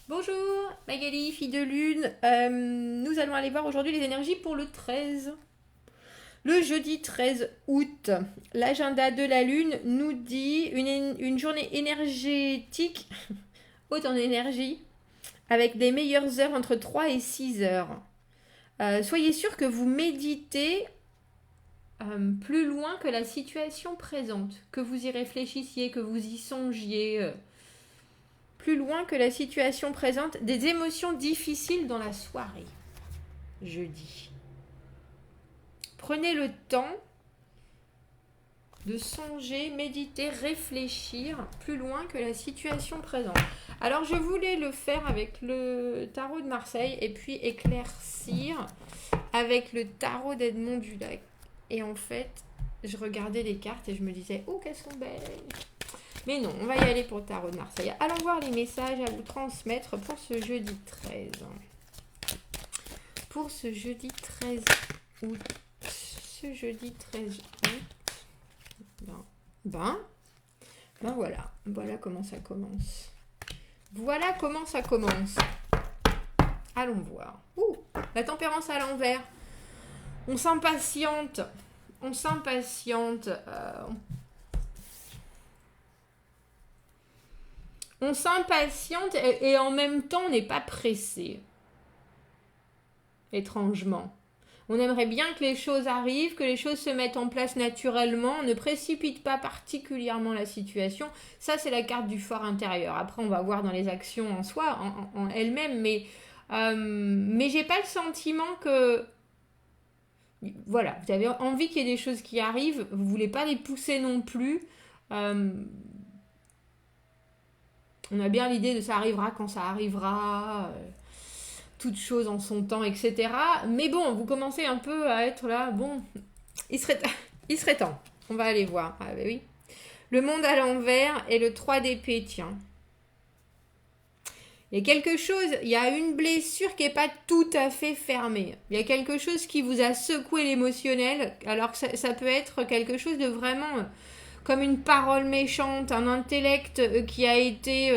Bonjour, Magali, fille de lune. Nous allons aller voir aujourd'hui les énergies pour le 13. Le jeudi 13 août, l'agenda de la lune nous dit une journée énergétique, haute en énergie, avec des meilleures heures entre 3 et 6 heures. Soyez sûr que vous méditez plus loin que la situation présente, que vous y réfléchissiez, que vous y songiez. Plus loin que la situation présente, des émotions difficiles dans la soirée, jeudi. Prenez le temps de songer, méditer, réfléchir plus loin que la situation présente. Alors je voulais le faire avec le tarot de Marseille et puis éclaircir avec le tarot d'Edmond Dulac. Et en fait, je regardais les cartes et je me disais, oh qu'elles sont belles. Mais non, on va y aller pour le tarot de Marseille. Allons voir les messages à vous transmettre pour ce jeudi 13. Pour ce jeudi 13 août. Ce jeudi 13 août. Ben voilà. Voilà comment ça commence. Voilà comment ça commence. Allons voir. La tempérance à l'envers. On s'impatiente. On s'impatiente. On s'impatiente et en même temps on n'est pas pressé. Étrangement. On aimerait bien que les choses arrivent, que les choses se mettent en place naturellement. On ne précipite pas particulièrement la situation. Ça, c'est la carte du fort intérieur. Après, on va voir dans les actions en soi, en elles-mêmes. Mais j'ai pas le sentiment que... Voilà, vous avez envie qu'il y ait des choses qui arrivent. Vous voulez pas les pousser non plus. On a bien l'idée de ça arrivera quand ça arrivera, toutes choses en son temps, etc. Mais bon, vous commencez un peu à être là, bon, il serait temps. On va aller voir. Ah ben oui. Le monde à l'envers et le 3 d'épée, tiens. Il y a quelque chose, il y a une blessure qui n'est pas tout à fait fermée. Il y a quelque chose qui vous a secoué l'émotionnel, alors que ça peut être quelque chose de vraiment... comme une parole méchante, un intellect qui a été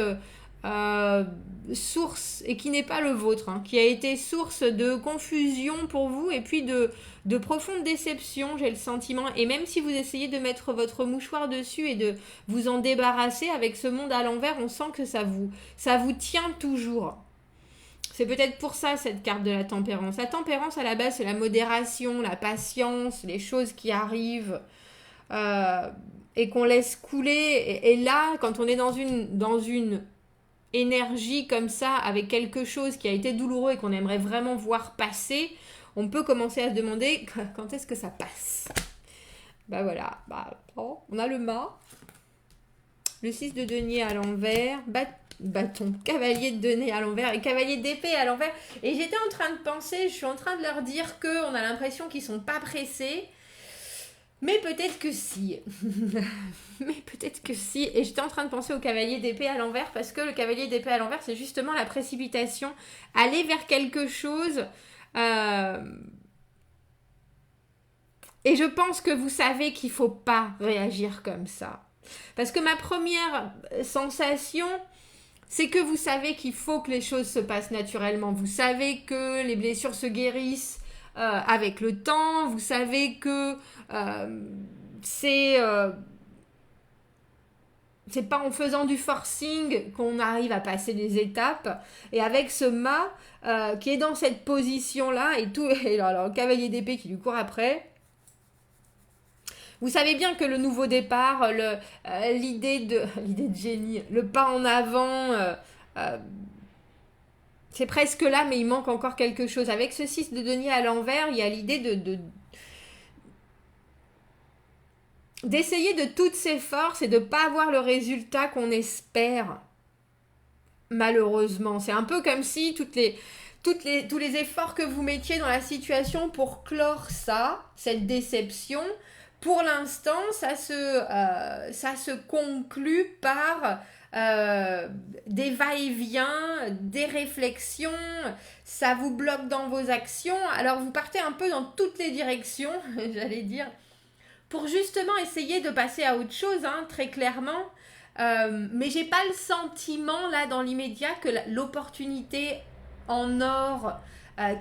source, et qui n'est pas le vôtre, hein, qui a été source de confusion pour vous, et puis de profonde déception, j'ai le sentiment. Et même si vous essayez de mettre votre mouchoir dessus et de vous en débarrasser, avec ce monde à l'envers, on sent que ça vous tient toujours. C'est peut-être pour ça cette carte de la tempérance. La tempérance, à la base, c'est la modération, la patience, les choses qui arrivent... et qu'on laisse couler. Et là, quand on est dans une énergie comme ça, avec quelque chose qui a été douloureux et qu'on aimerait vraiment voir passer, on peut commencer à se demander quand est-ce que ça passe. Bah voilà, on a le mât, le 6 de denier à l'envers, bâton, cavalier de denier à l'envers et cavalier d'épée à l'envers. Et j'étais en train de penser, je suis en train de leur dire qu'on a l'impression qu'ils sont pas pressés. Mais peut-être que si. Mais peut-être que si. Et j'étais en train de penser au cavalier d'épée à l'envers, parce que le cavalier d'épée à l'envers, c'est justement la précipitation. Aller vers quelque chose. Et je pense que vous savez qu'il ne faut pas réagir comme ça. Parce que ma première sensation, c'est que vous savez qu'il faut que les choses se passent naturellement. Vous savez que les blessures se guérissent avec le temps. Vous savez que c'est pas en faisant du forcing qu'on arrive à passer des étapes. Et avec ce mât qui est dans cette position-là, et alors le cavalier d'épée qui lui court après, vous savez bien que le nouveau départ, l'idée de génie, le pas en avant, c'est presque là, mais il manque encore quelque chose. Avec ce 6 de denier à l'envers, il y a l'idée d'essayer de toutes ses forces et de ne pas avoir le résultat qu'on espère. Malheureusement, c'est un peu comme si tous les efforts que vous mettiez dans la situation pour clore cette déception, pour l'instant, ça se conclut par des va-et-vient, des réflexions, ça vous bloque dans vos actions. Alors vous partez un peu dans toutes les directions, j'allais dire, pour justement essayer de passer à autre chose, hein, très clairement. Mais j'ai pas le sentiment là dans l'immédiat que l'opportunité en or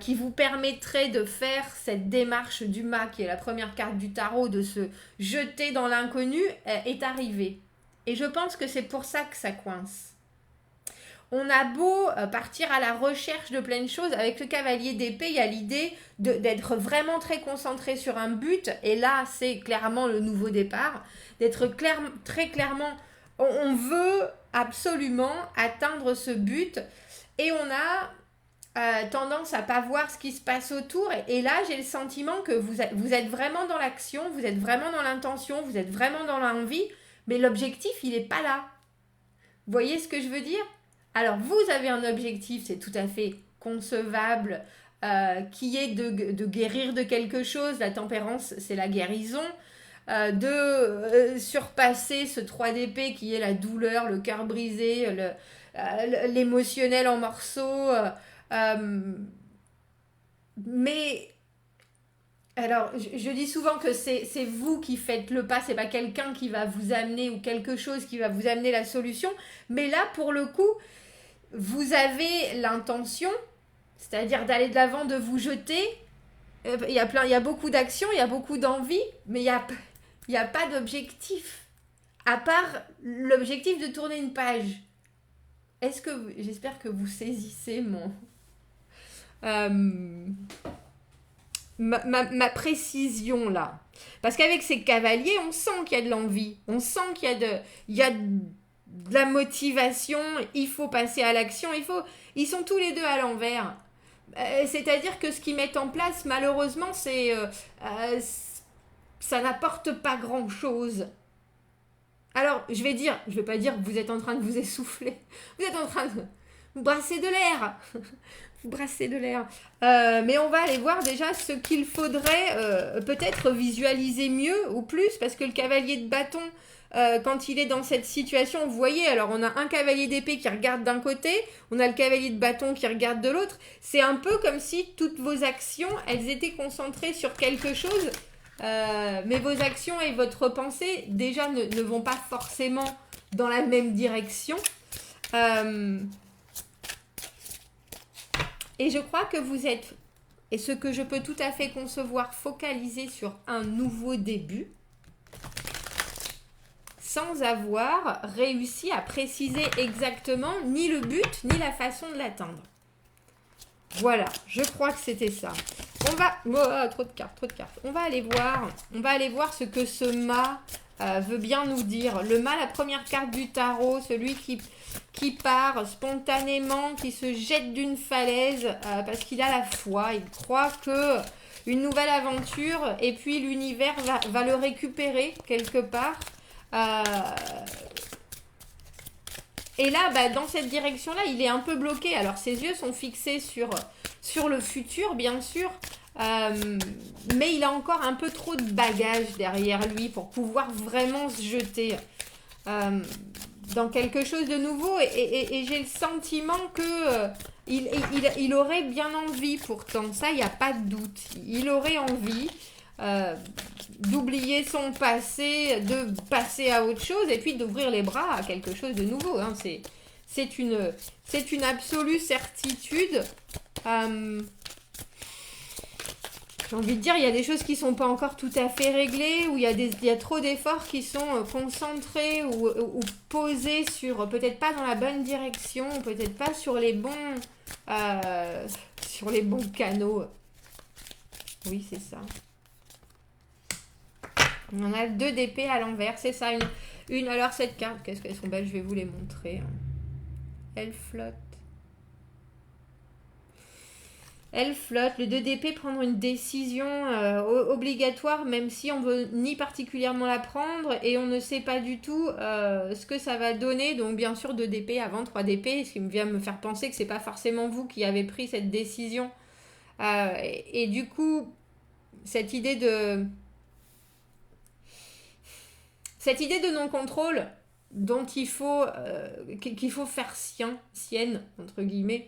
qui vous permettrait de faire cette démarche du mât, qui est la première carte du tarot, de se jeter dans l'inconnu, est arrivée. Et je pense que c'est pour ça que ça coince. On a beau partir à la recherche de plein de choses, avec le cavalier d'épée, il y a l'idée d'être vraiment très concentré sur un but, et là, c'est clairement le nouveau départ, d'être très clairement, on veut absolument atteindre ce but, et on a tendance à pas voir ce qui se passe autour, et là, j'ai le sentiment que vous êtes vraiment dans l'action, vous êtes vraiment dans l'intention, vous êtes vraiment dans l'envie, mais l'objectif, il n'est pas là. Vous voyez ce que je veux dire ? Alors, vous avez un objectif, c'est tout à fait concevable, qui est de guérir de quelque chose. La tempérance, c'est la guérison. De surpasser ce 3 d'épée qui est la douleur, le cœur brisé, l'émotionnel en morceaux. Mais, alors, je dis souvent que c'est vous qui faites le pas, c'est pas quelqu'un qui va vous amener ou quelque chose qui va vous amener la solution. Mais là, pour le coup, vous avez l'intention, c'est-à-dire d'aller de l'avant, de vous jeter. Il y a beaucoup d'actions, il y a beaucoup d'envie, mais il y a pas d'objectif. À part l'objectif de tourner une page. J'espère que vous saisissez ma précision là. Parce qu'avec ces cavaliers, on sent qu'il y a de l'envie. On sent qu'il y a de la motivation. Il faut passer à l'action. Ils sont tous les deux à l'envers. C'est-à-dire que ce qu'ils mettent en place, malheureusement, ça n'apporte pas grand-chose. Alors, je vais pas dire que vous êtes en train de vous essouffler. Vous êtes en train de vous brasser de l'air. Vous brassez de l'air. Mais on va aller voir déjà ce qu'il faudrait peut-être visualiser mieux ou plus, parce que le cavalier de bâton, quand il est dans cette situation, vous voyez, alors on a un cavalier d'épée qui regarde d'un côté, on a le cavalier de bâton qui regarde de l'autre. C'est un peu comme si toutes vos actions, elles étaient concentrées sur quelque chose, mais vos actions et votre pensée, déjà, ne vont pas forcément dans la même direction. Et je crois que vous êtes, et ce que je peux tout à fait concevoir, focalisé sur un nouveau début, sans avoir réussi à préciser exactement ni le but, ni la façon de l'atteindre. Voilà, je crois que c'était ça. Trop de cartes. On va aller voir ce que ce mât veut bien nous dire. Le mât, la première carte du tarot, celui qui part spontanément, qui se jette d'une falaise parce qu'il a la foi. Il croit que une nouvelle aventure et puis l'univers va le récupérer quelque part. Et là, dans cette direction-là, il est un peu bloqué. Alors, ses yeux sont fixés sur le futur, bien sûr. Mais il a encore un peu trop de bagages derrière lui pour pouvoir vraiment se jeter dans quelque chose de nouveau. Et j'ai le sentiment que il aurait bien envie pourtant. Ça, il n'y a pas de doute. Il aurait envie d'oublier son passé, de passer à autre chose et puis d'ouvrir les bras à quelque chose de nouveau. Hein. C'est une absolue certitude. J'ai envie de dire, il y a des choses qui ne sont pas encore tout à fait réglées, où il y a trop d'efforts qui sont concentrés ou posés sur, peut-être pas dans la bonne direction, peut-être pas sur les bons canaux. Oui, c'est ça. On a 2 d'épée à l'envers, c'est ça. Alors cette carte, qu'est-ce qu'elles sont belles, je vais vous les montrer. Elle flotte. Elle flotte, le 2 d'épée, prendre une décision obligatoire, même si on veut ni particulièrement la prendre et on ne sait pas du tout ce que ça va donner. Donc bien sûr 2 d'épée avant 3 d'épée, ce qui vient me faire penser que c'est pas forcément vous qui avez pris cette décision. Et du coup, cette idée de non-contrôle dont qu'il faut faire sienne, entre guillemets,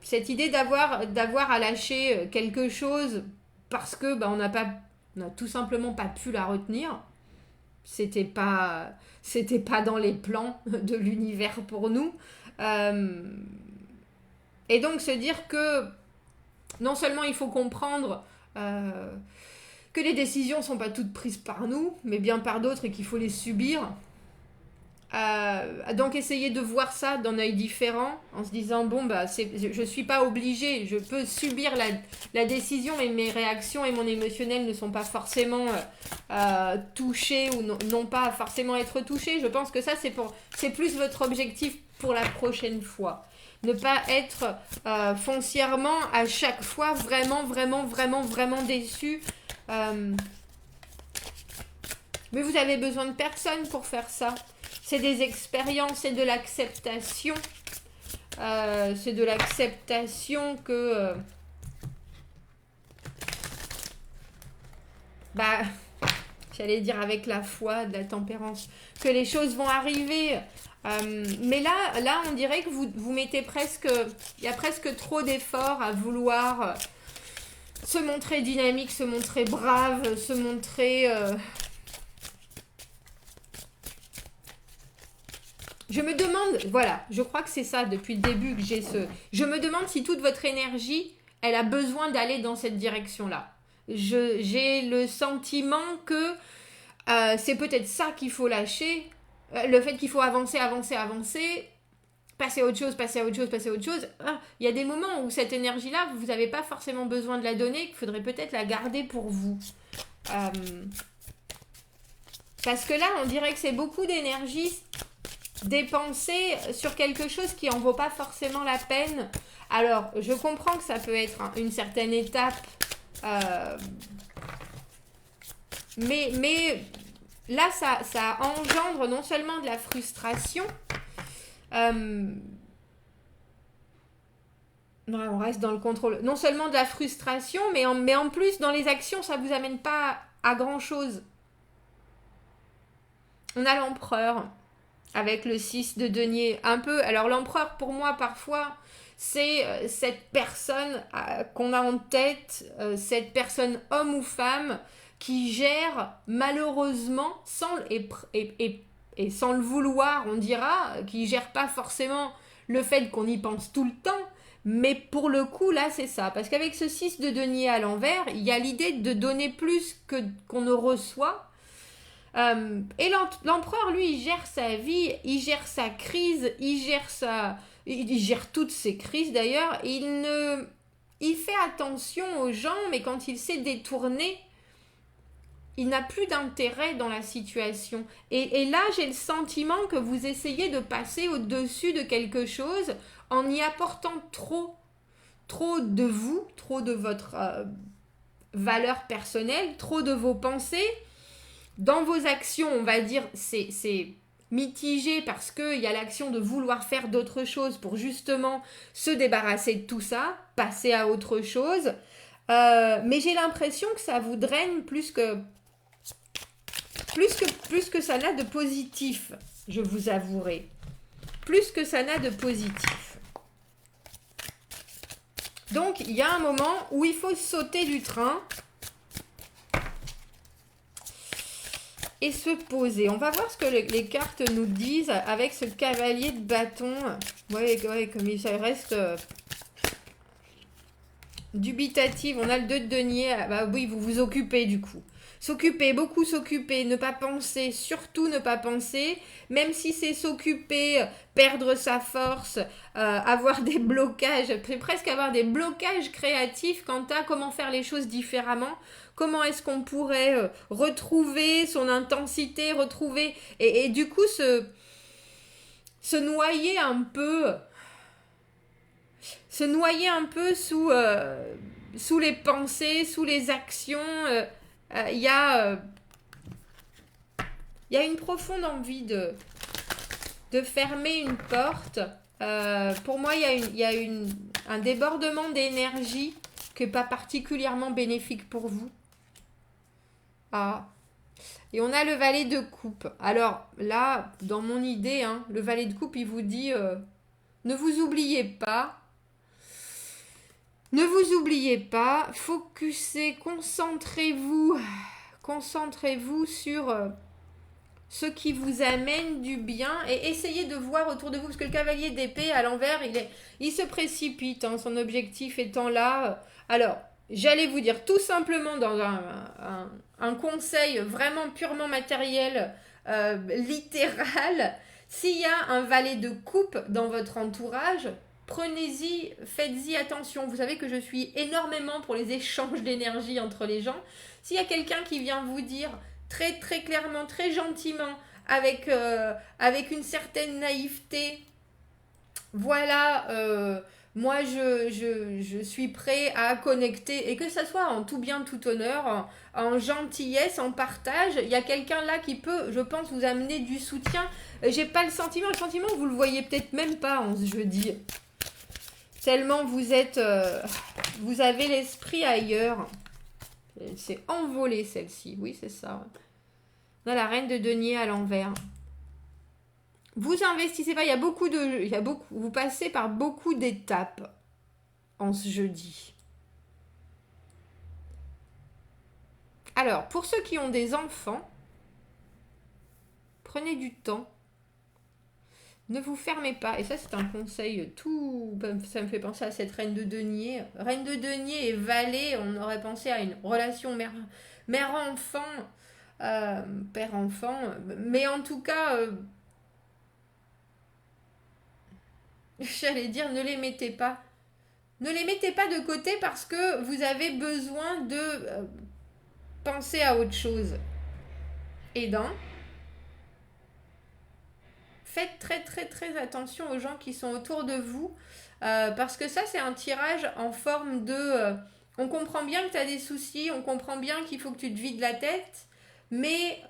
cette idée d'avoir à lâcher quelque chose parce que on n'a tout simplement pas pu la retenir, c'était pas dans les plans de l'univers pour nous. Euh, et donc se dire que non seulement il faut comprendre que les décisions sont pas toutes prises par nous, mais bien par d'autres et qu'il faut les subir. Donc essayer de voir ça d'un œil différent en se disant bon bah je suis pas obligée, je peux subir la décision et mes réactions et mon émotionnel ne sont pas forcément touchés ou non pas forcément être touchés. Je pense que ça c'est plus votre objectif pour la prochaine fois. Ne pas être foncièrement à chaque fois vraiment déçu. Mais vous avez besoin de personne pour faire ça. C'est des expériences, c'est de l'acceptation. C'est de l'acceptation que... j'allais dire avec la foi, de la tempérance, que les choses vont arriver. Mais là, on dirait que vous mettez presque... Il y a presque trop d'efforts à vouloir se montrer dynamique, se montrer brave, se montrer... Je me demande, voilà, je crois que c'est ça depuis le début que j'ai ce... Je me demande si toute votre énergie, elle a besoin d'aller dans cette direction-là. J'ai le sentiment que c'est peut-être ça qu'il faut lâcher. Le fait qu'il faut avancer, passer à autre chose. Il y a des moments où cette énergie-là, vous n'avez pas forcément besoin de la donner, qu'il faudrait peut-être la garder pour vous. Parce que là, on dirait que c'est beaucoup d'énergie dépensée sur quelque chose qui en vaut pas forcément la peine. Alors, je comprends que ça peut être une certaine étape, mais là, ça engendre non seulement de la frustration, on reste dans le contrôle, non seulement de la frustration, mais en plus, dans les actions, ça vous amène pas à grand-chose. On a l'empereur avec le 6 de denier, un peu. Alors l'empereur, pour moi, parfois, c'est cette personne qu'on a en tête, cette personne homme ou femme, qui gère malheureusement, sans le vouloir, on dira, qui gère pas forcément le fait qu'on y pense tout le temps, mais pour le coup, là, c'est ça. Parce qu'avec ce 6 de denier à l'envers, il y a l'idée de donner plus qu'on ne reçoit. Et l'empereur, lui, il gère sa vie, il gère sa crise, il gère toutes ses crises d'ailleurs. Il fait attention aux gens, mais quand il s'est détourné, il n'a plus d'intérêt dans la situation. Et là, j'ai le sentiment que vous essayez de passer au-dessus de quelque chose en y apportant trop de vous, trop de votre valeur personnelle, trop de vos pensées. Dans vos actions, on va dire, c'est mitigé parce qu'il y a l'action de vouloir faire d'autres choses pour justement se débarrasser de tout ça, passer à autre chose. Mais j'ai l'impression que ça vous draine plus que ça n'a de positif, je vous avouerai. Plus que ça n'a de positif. Donc, il y a un moment où il faut sauter du train et se poser. On va voir ce que les cartes nous disent avec ce cavalier de bâton. Ouais, comme ça reste dubitatif. On a le 2 de denier. Bah oui, vous vous occupez du coup. S'occuper, beaucoup s'occuper, ne pas penser, surtout ne pas penser, même si c'est s'occuper, perdre sa force, avoir des blocages, presque avoir des blocages créatifs quant à comment faire les choses différemment, comment est-ce qu'on pourrait retrouver son intensité, et du coup se noyer un peu sous les pensées, sous les actions. Il y a une profonde envie de fermer une porte. Pour moi, il y a un débordement d'énergie qui n'est pas particulièrement bénéfique pour vous. Et on a le valet de coupe. Alors là, dans mon idée, le valet de coupe, il vous dit ne vous oubliez pas. Ne vous oubliez pas, focussez, concentrez-vous sur ce qui vous amène du bien et essayez de voir autour de vous, parce que le cavalier d'épée à l'envers, il se précipite, hein, son objectif étant là. Alors, j'allais vous dire tout simplement dans un conseil vraiment purement matériel, littéral, s'il y a un valet de coupe dans votre entourage, prenez-y, faites-y attention. Vous savez que je suis énormément pour les échanges d'énergie entre les gens. S'il y a quelqu'un qui vient vous dire très très clairement, très gentiment, avec une certaine naïveté, voilà, moi je suis prêt à connecter, et que ça soit en tout bien, tout honneur, en gentillesse, en partage, il y a quelqu'un là qui peut, je pense, vous amener du soutien. J'ai pas le sentiment, vous le voyez peut-être même pas en ce jeudi. Tellement vous êtes, vous avez l'esprit ailleurs. Elle s'est envolée celle-ci, oui c'est ça. Dans la reine de denier à l'envers. Vous investissez pas, vous passez par beaucoup d'étapes en ce jeudi. Alors, pour ceux qui ont des enfants, prenez du temps. Ne vous fermez pas. Et ça, c'est un conseil tout... Ça me fait penser à cette reine de denier. Reine de denier et valet, on aurait pensé à une relation mère-enfant, père-enfant. Mais en tout cas... j'allais dire, ne les mettez pas. Ne les mettez pas de côté parce que vous avez besoin de penser à autre chose. Et donc, faites très très très attention aux gens qui sont autour de vous parce que ça, c'est un tirage en forme de... on comprend bien que tu as des soucis, on comprend bien qu'il faut que tu te vides la tête, mais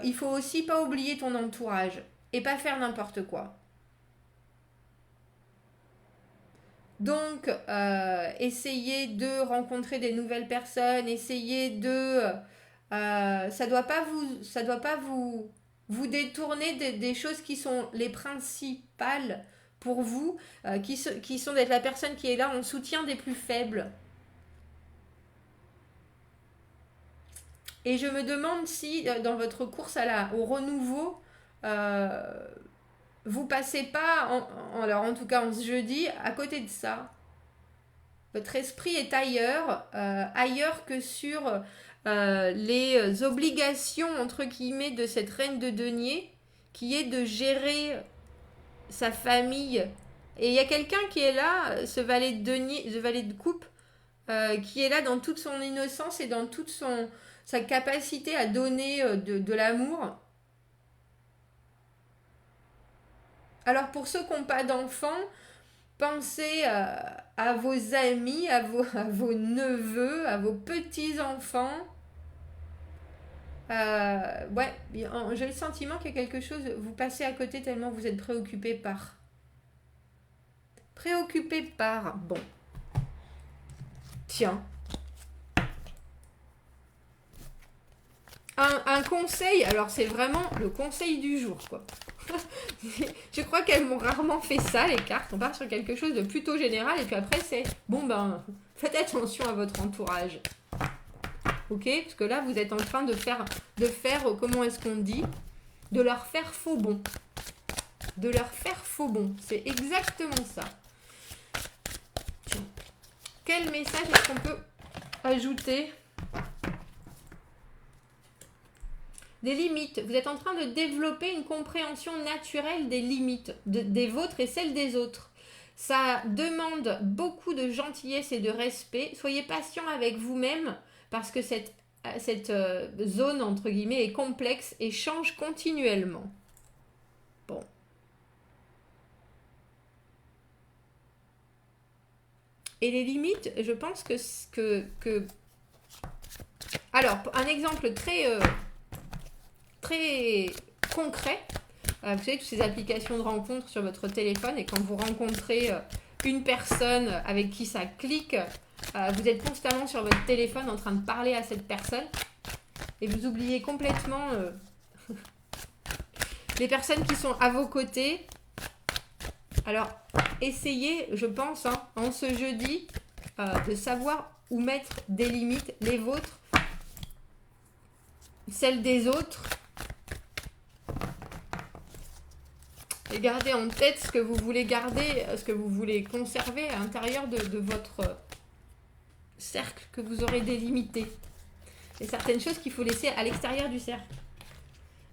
il faut aussi pas oublier ton entourage et pas faire n'importe quoi. Donc, essayez de rencontrer des nouvelles personnes, essayez de... ça doit pas vous détourner des choses qui sont les principales pour vous, qui sont d'être la personne qui est là en soutien des plus faibles. Et je me demande si, dans votre course au renouveau, vous passez pas, alors en tout cas en ce jeudi, à côté de ça. Votre esprit est ailleurs, ailleurs que sur les obligations, entre guillemets, de cette reine de denier, qui est de gérer sa famille. Et il y a quelqu'un qui est là, ce valet de denier, ce valet de coupe, qui est là dans toute son innocence et dans toute sa capacité à donner de l'amour. Alors pour ceux qui n'ont pas d'enfants, pensez à vos amis, à vos neveux, à vos petits-enfants. Ouais, j'ai le sentiment qu'il y a quelque chose, vous passez à côté tellement vous êtes préoccupé par. Bon. Tiens. Un conseil, alors c'est vraiment le conseil du jour, quoi. Je crois qu'elles m'ont rarement fait ça, les cartes. On part sur quelque chose de plutôt général et puis après c'est bon, ben faites attention à votre entourage. Ok, parce que là vous êtes en train de faire comment est-ce qu'on dit, de leur faire faux bon. C'est exactement ça. Tiens. Quel message est-ce qu'on peut ajouter? Des limites. Vous êtes en train de développer une compréhension naturelle des limites, des vôtres et celles des autres. Ça demande beaucoup de gentillesse et de respect. Soyez patient avec vous-même parce que cette zone, entre guillemets, est complexe et change continuellement. Bon. Et les limites, je pense que... Alors, un exemple très concret. Vous savez, toutes ces applications de rencontres sur votre téléphone, et quand vous rencontrez une personne avec qui ça clique, vous êtes constamment sur votre téléphone en train de parler à cette personne et vous oubliez complètement les personnes qui sont à vos côtés. Alors, essayez, je pense, en ce jeudi, de savoir où mettre des limites, les vôtres, celles des autres. Et gardez en tête ce que vous voulez garder, ce que vous voulez conserver à l'intérieur de votre cercle que vous aurez délimité. Il y a certaines choses qu'il faut laisser à l'extérieur du cercle.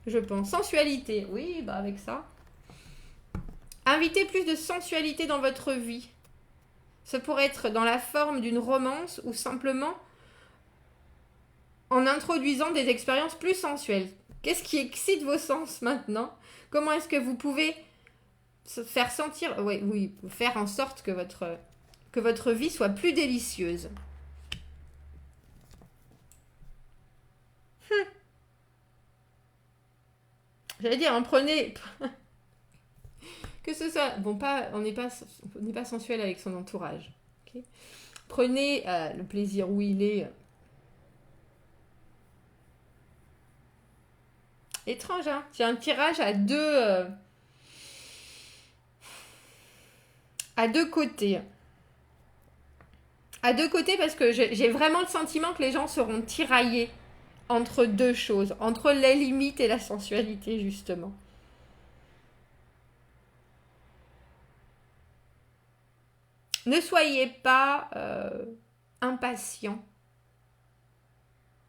Je pense. Sensualité. Oui, bah avec ça. Invitez plus de sensualité dans votre vie. Ça pourrait être dans la forme d'une romance ou simplement en introduisant des expériences plus sensuelles. Qu'est-ce qui excite vos sens maintenant? Comment est-ce que vous pouvez faire sentir, oui, faire en sorte que votre vie soit plus délicieuse? J'allais dire, prenez... que ce soit... Bon, on n'est pas sensuel avec son entourage. Okay, prenez le plaisir où il est... Étrange, hein? J'ai un tirage à deux côtés. À deux côtés parce que j'ai vraiment le sentiment que les gens seront tiraillés entre deux choses, entre les limites et la sensualité, justement. Ne soyez pas impatient.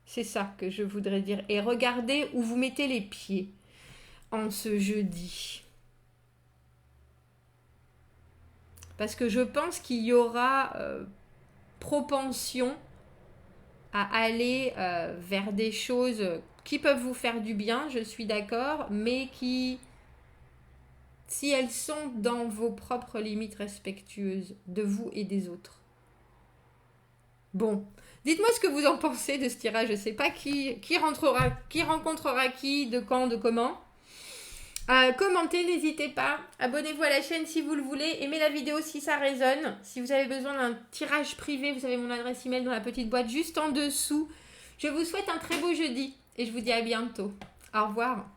C'est ça que je voudrais dire. Et regardez où vous mettez les pieds en ce jeudi. Parce que je pense qu'il y aura propension à aller vers des choses qui peuvent vous faire du bien, je suis d'accord, mais qui, si elles sont dans vos propres limites respectueuses de vous et des autres. Bon, dites-moi ce que vous en pensez de ce tirage. Je ne sais pas qui rencontrera qui, de quand, de comment. Commentez, n'hésitez pas. Abonnez-vous à la chaîne si vous le voulez. Aimez la vidéo si ça résonne. Si vous avez besoin d'un tirage privé, vous avez mon adresse email dans la petite boîte juste en dessous. Je vous souhaite un très beau jeudi et je vous dis à bientôt. Au revoir.